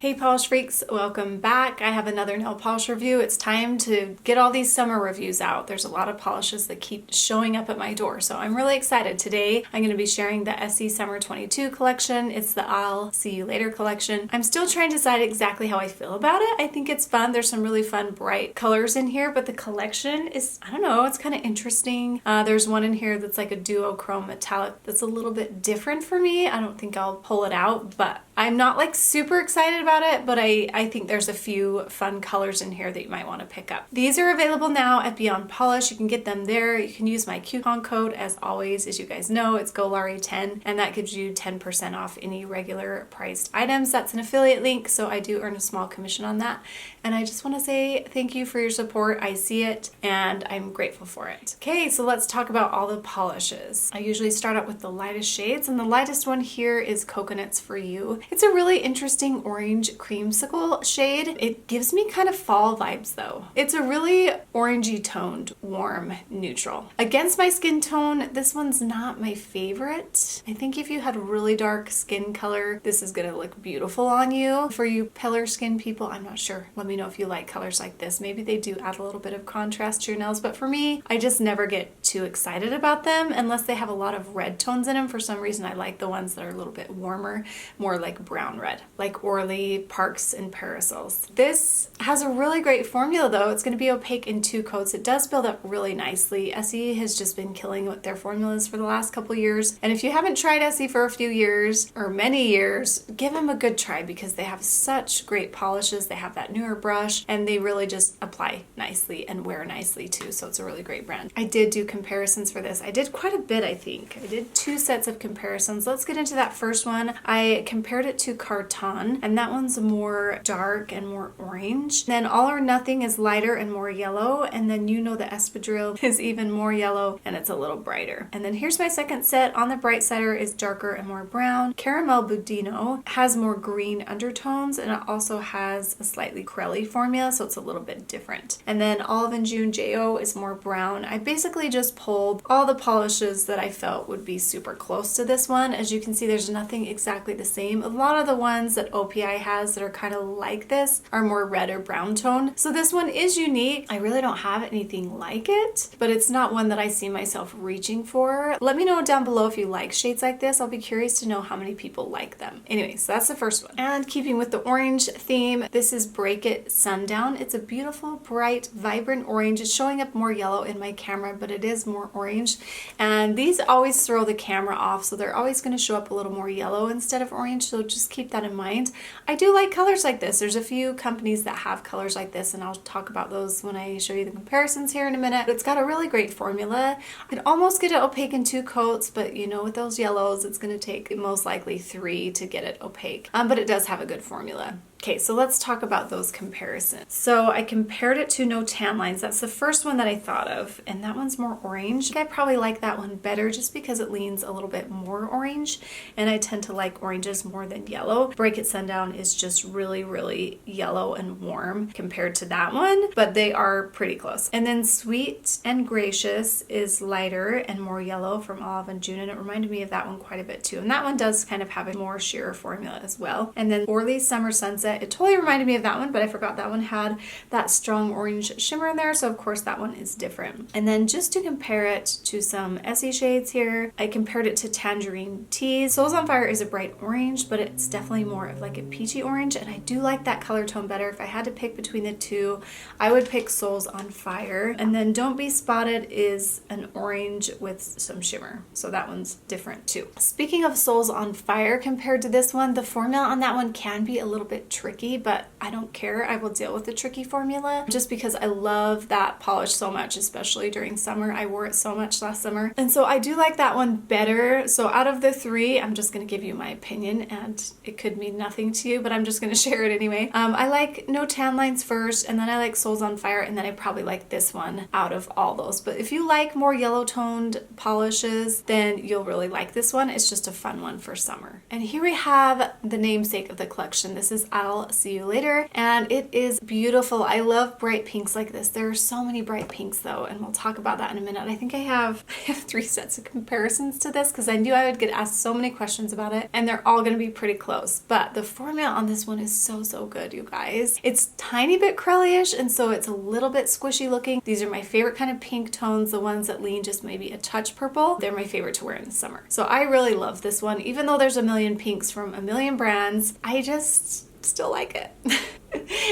Hey polish freaks, welcome back. I have another nail polish review. It's time to get all these summer reviews out. There's a lot of polishes that keep showing up at my door, so I'm really excited. Today I'm going to be sharing the Essie Summer 22 collection. It's the I'll See You Later collection. I'm still trying to decide exactly how I feel about it. I think it's fun. There's some really fun bright colors in here, but the collection is, I don't know, it's kind of interesting. There's one in here that's like a duochrome metallic that's a little bit different for me. I don't think I'll pull it out, but I'm not like super excited about it, but I think there's a few fun colors in here that you might want to pick up. These are available now at Beyond Polish. You can get them there. You can use my coupon code as always. As you guys know, it's GOLARI10, and that gives you 10% off any regular priced items. That's an affiliate link, so I do earn a small commission on that. And I just want to say thank you for your support. I see it and I'm grateful for it. Okay, so let's talk about all the polishes. I usually start out with the lightest shades, and the lightest one here is Coconuts For You. It's a really interesting orange creamsicle shade. It gives me kind of fall vibes though. It's a really orangey toned, warm neutral. Against my skin tone, this one's not my favorite. I think if you had really dark skin color, this is gonna look beautiful on you. For you paler skin people, I'm not sure. Let me know if you like colors like this. Maybe they do add a little bit of contrast to your nails, but for me, I just never get too excited about them unless they have a lot of red tones in them. For some reason, I like the ones that are a little bit warmer, more like brown red, like Orly, Parks, and Parasols. This has a really great formula though. It's going to be opaque in 2 coats. It does build up really nicely. Essie has just been killing with their formulas for the last couple years. And if you haven't tried Essie for a few years or many years, give them a good try because they have such great polishes. They have that newer brush and they really just apply nicely and wear nicely too. So it's a really great brand. I did do comparisons for this. I did quite a bit, I think. I did 2 sets of comparisons. Let's get into that first one. I compared it to Carton, and that one's more dark and more orange. Then All or Nothing is lighter and more yellow, and then You Know the Espadrille is even more yellow and it's a little brighter. And then here's my second set. On the bright sider is darker and more brown. Caramel Budino has more green undertones, and it also has a slightly crelly formula, so it's a little bit different. And then Olive and June Jo is more brown. I basically just pulled all the polishes that I felt would be super close to this one. As you can see, there's nothing exactly the same. A lot of the ones that OPI has that are kind of like this are more red or brown tone. So this one is unique. I really don't have anything like it, but it's not one that I see myself reaching for. Let me know down below if you like shades like this. I'll be curious to know how many people like them. Anyways, so that's the first one. And keeping with the orange theme, this is Break It Sundown. It's a beautiful, bright, vibrant orange. It's showing up more yellow in my camera, but it is more orange. And these always throw the camera off, so they're always going to show up a little more yellow instead of orange, so just keep that in mind. I do like colors like this. There's a few companies that have colors like this, and I'll talk about those when I show you the comparisons here in a minute. But it's got a really great formula. I could almost get it opaque in 2 coats, but you know, with those yellows, it's going to take most likely 3 to get it opaque. But it does have a good formula. Okay, so let's talk about those comparisons. So I compared it to No Tan Lines. That's the first one that I thought of, and that one's more orange. I think I probably like that one better just because it leans a little bit more orange, and I tend to like oranges more than yellow. Break It Sundown is just really, really yellow and warm compared to that one, but they are pretty close. And then Sweet and Gracious is lighter and more yellow from Olive and June, and it reminded me of that one quite a bit too. And that one does kind of have a more sheer formula as well. And then Orly Summer Sunset, it totally reminded me of that one, but I forgot that one had that strong orange shimmer in there, so of course that one is different. And then just to compare it to some Essie shades here, I compared it to Tangerine Tease. Souls on Fire is a bright orange, but it's definitely more of like a peachy orange, and I do like that color tone better. If I had to pick between the two, I would pick Souls on Fire. And then Don't Be Spotted is an orange with some shimmer, so that one's different too. Speaking of Souls on Fire compared to this one, the formula on that one can be a little bit tricky, but I don't care. I will deal with the tricky formula just because I love that polish so much, especially during summer. I wore it so much last summer, and so I do like that one better. So out of the 3, I'm just going to give you my opinion, and it could mean nothing to you, but I'm just going to share it anyway. I like No Tan Lines first, and then I like Souls on Fire, and then I probably like this one out of all those. But if you like more yellow toned polishes, then you'll really like this one. It's just a fun one for summer. And here we have the namesake of the collection. This is I'll I'll see you later. And it is beautiful. I love bright pinks like this. There are so many bright pinks though, and we'll talk about that in a minute. I think I have 3 sets of comparisons to this because I knew I would get asked so many questions about it, and they're all going to be pretty close. But the formula on this one is so good, you guys. It's tiny bit curly-ish, and so it's a little bit squishy looking. These are my favorite kind of pink tones, the ones that lean just maybe a touch purple. They're my favorite to wear in the summer. So I really love this one. Even though there's a million pinks from a million brands, I just still like it.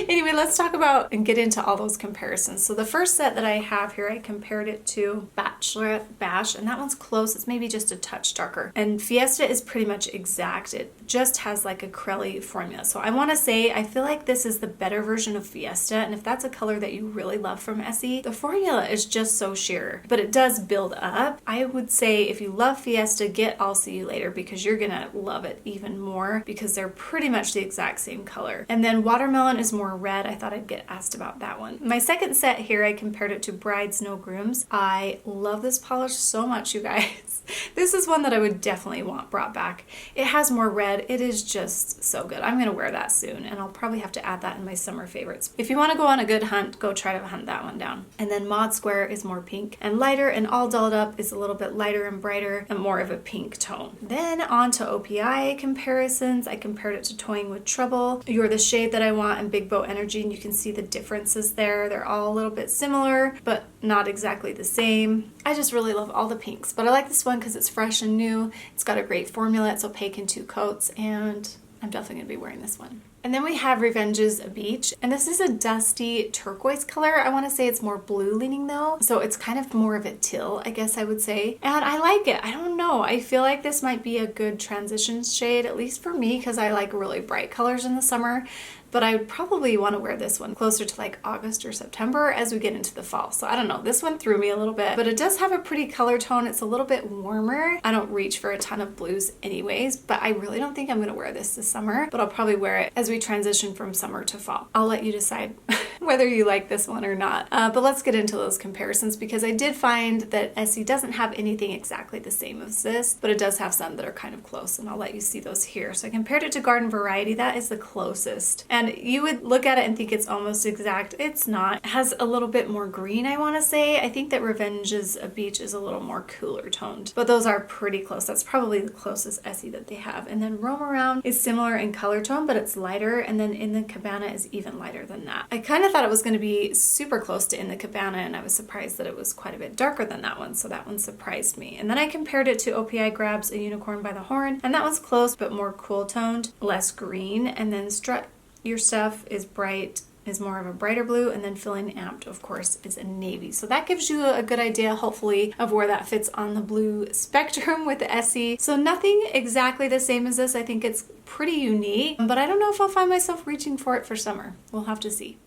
Anyway, let's talk about and get into all those comparisons. So the first set that I have here, I compared it to Bachelorette Bash, and that one's close. It's maybe just a touch darker. And Fiesta is pretty much exact. It just has like a acrylic formula. So I want to say, I feel like this is the better version of Fiesta. And if that's a color that you really love from Essie, the formula is just so sheer, but it does build up. I would say if you love Fiesta, get I'll See You Later, because you're going to love it even more because they're pretty much the exact same color. And then Watermelon is more red. I thought I'd get asked about that one. My second set here, I compared it to Brides No Grooms. I love this polish so much, you guys. This is one that I would definitely want brought back. It has more red. It is just so good. I'm going to wear that soon, and I'll probably have to add that in my summer favorites. If you want to go on a good hunt, go try to hunt that one down. And then Mod Square is more pink and lighter, and All Dolled Up is a little bit lighter and brighter and more of a pink tone. Then on to OPI comparisons. I compared it to Toying with Trouble, You're the Shade That I Want, and Big Bow Energy, and you can see the differences there. They're all a little bit similar, but not exactly the same. I just really love all the pinks, but I like this one because it's fresh and new. It's got a great formula. It's opaque in 2 coats, and I'm definitely going to be wearing this one. And then we have Revenge's Beach, and this is a dusty turquoise color. I want to say it's more blue leaning though, so it's kind of more of a teal, I guess I would say. And I like it. I don't know. I feel like this might be a good transition shade, at least for me, because I like really bright colors in the summer. But I would probably want to wear this one closer to like August or September as we get into the fall. So I don't know, this one threw me a little bit, but it does have a pretty color tone. It's a little bit warmer. I don't reach for a ton of blues anyways, but I really don't think I'm going to wear this summer, but I'll probably wear it as we transition from summer to fall. I'll let you decide whether you like this one or not. But let's get into those comparisons, because I did find that Essie doesn't have anything exactly the same as this, but it does have some that are kind of close, and I'll let you see those here. So I compared it to Garden Variety. That is the closest. And you would look at it and think it's almost exact. It's not. It has a little bit more green, I want to say. I think that Revenge's Beach is a little more cooler toned, but those are pretty close. That's probably the closest Essie that they have. And then Roam Around is similar in color tone, but it's lighter. And then In the Cabana is even lighter than that. I kind of thought it was going to be super close to In the Cabana, and I was surprised that it was quite a bit darker than that one. So that one surprised me. And then I compared it to OPI Grabs, A Unicorn by the Horn, and that one's close, but more cool toned, less green. And then Strut Your Stuff is bright, is more of a brighter blue, and then Feeling Amped, of course, is a navy. So that gives you a good idea, hopefully, of where that fits on the blue spectrum with the Essie. So nothing exactly the same as this. I think it's pretty unique, but I don't know if I'll find myself reaching for it for summer. We'll have to see.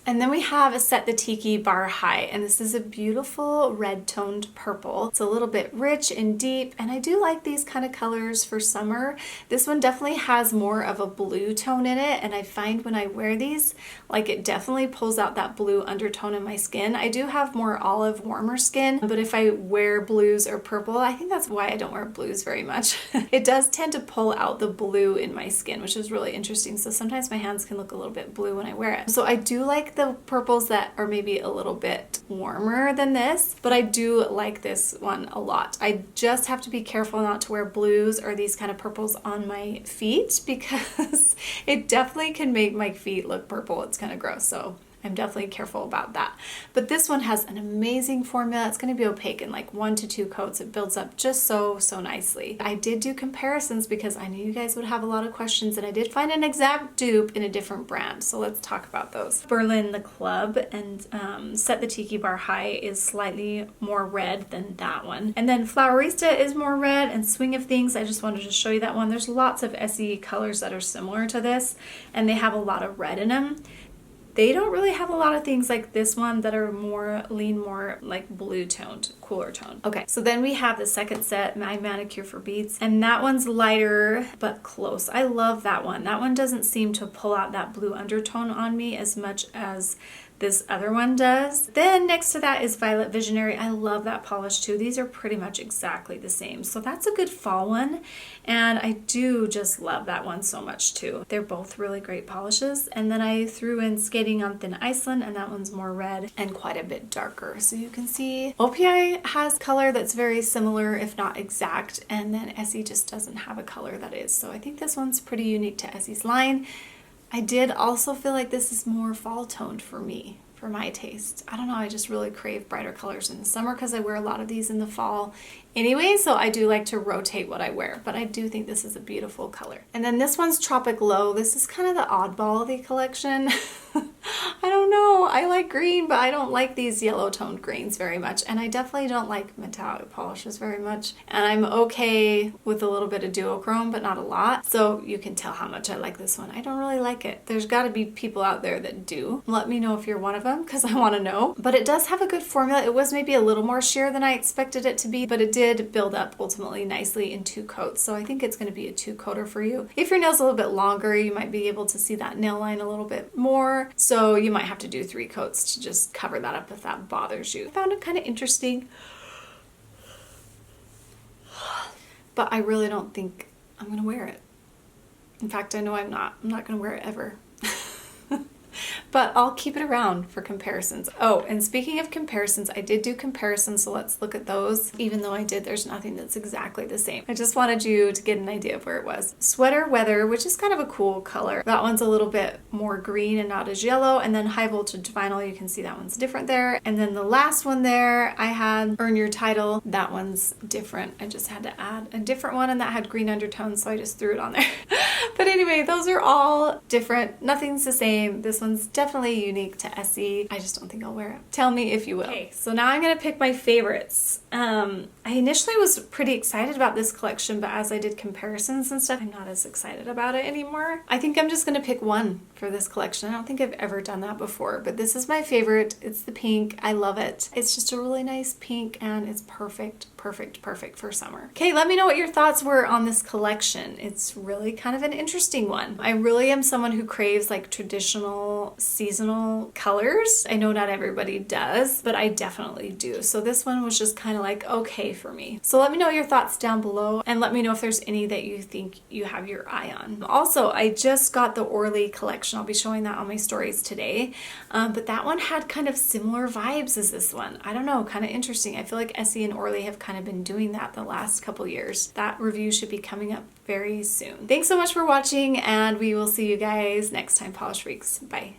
And then we have a set, the Tiki Bar High, and this is a beautiful red toned purple. It's a little bit rich and deep, and I do like these kind of colors for summer. This one definitely has more of a blue tone in it, and I find when I wear these, like, it definitely pulls out that blue undertone in my skin. I do have more olive, warmer skin, but if I wear blues or purple, I think that's why I don't wear blues very much. It does tend to pull out the blue in my skin, which is really interesting. So sometimes my hands can look a little bit blue when I wear it. So I do like the purples that are maybe a little bit warmer than this, but I do like this one a lot. I just have to be careful not to wear blues or these kind of purples on my feet, because it definitely can make my feet look purple. It's kind of gross. So I'm definitely careful about that. But this one has an amazing formula. It's going to be opaque in like 1 to 2 coats. It builds up just so nicely. I did do comparisons because I knew you guys would have a lot of questions, and I did find an exact dupe in a different brand. So let's talk about those. Berlin the Club and Set the Tiki Bar High is slightly more red than that one. And then Flowerista is more red, and Swing of Things, I just wanted to show you that one. There's lots of Essie colors that are similar to this, and they have a lot of red in them. They don't really have a lot of things like this one that are lean more like blue toned, cooler toned. Okay, so then we have the second set, My Manicure for Beats, and that one's lighter but close. I love that one. That one doesn't seem to pull out that blue undertone on me as much as this other one does. Then next to that is Violet Visionary. I love that polish too. These are pretty much exactly the same. So that's a good fall one. And I do just love that one so much too. They're both really great polishes. And then I threw in Skating on Thin Iceland, and that one's more red and quite a bit darker. So you can see OPI has color that's very similar, if not exact. And then Essie just doesn't have a color that is. So I think this one's pretty unique to Essie's line. I did also feel like this is more fall toned for me, for my taste. I don't know, I just really crave brighter colors in the summer because I wear a lot of these in the fall anyway, so I do like to rotate what I wear, but I do think this is a beautiful color. And then this one's Tropic Low. This is kind of the oddball of the collection. I don't know, I like green, but I don't like these yellow toned greens very much, and I definitely don't like metallic polishes very much, and I'm okay with a little bit of duochrome, but not a lot, so you can tell how much I like this one. I don't really like it. There's got to be people out there that do. Let me know if you're one of them, because I want to know. But it does have a good formula. It was maybe a little more sheer than I expected it to be, but it did build up ultimately nicely in 2 coats, so I think it's going to be a 2-coater for you. If your nail's a little bit longer, you might be able to see that nail line a little bit more, so you might have to do 3 coats to just cover that up if that bothers you. I found it kind of interesting, but I really don't think I'm going to wear it. In fact, I know I'm not. I'm not going to wear it ever. But I'll keep it around for comparisons. Oh, and speaking of comparisons, I did do comparisons, so let's look at those. Even though I did, there's nothing that's exactly the same. I just wanted you to get an idea of where it was. Sweater Weather, which is kind of a cool color. That one's a little bit more green and not as yellow. And then High Voltage Vinyl, you can see that one's different there. And then the last one there, I had Earn Your Title. That one's different. I just had to add a different one, and that had green undertones, so I just threw it on there. But anyway, those are all different. Nothing's the same. This one's definitely unique to Essie. I just don't think I'll wear it. Tell me if you will. Okay, so now I'm gonna pick my favorites. I initially was pretty excited about this collection, but as I did comparisons and stuff, I'm not as excited about it anymore. I think I'm just gonna pick one for this collection. I don't think I've ever done that before, but this is my favorite. It's the pink. I love it. It's just a really nice pink, and it's perfect for summer. Okay, let me know what your thoughts were on this collection. It's really kind of an interesting one. I really am someone who craves like traditional seasonal colors. I know not everybody does, but I definitely do. So this one was just kind of like okay for me. So let me know your thoughts down below, and let me know if there's any that you think you have your eye on. Also, I just got the Orly collection. I'll be showing that on my stories today, but that one had kind of similar vibes as this one. I don't know, kind of interesting. I feel like Essie and Orly have kind of been doing that the last couple years. That review should be coming up very soon. Thanks so much for watching, and we will see you guys next time, Polish Freaks. Bye.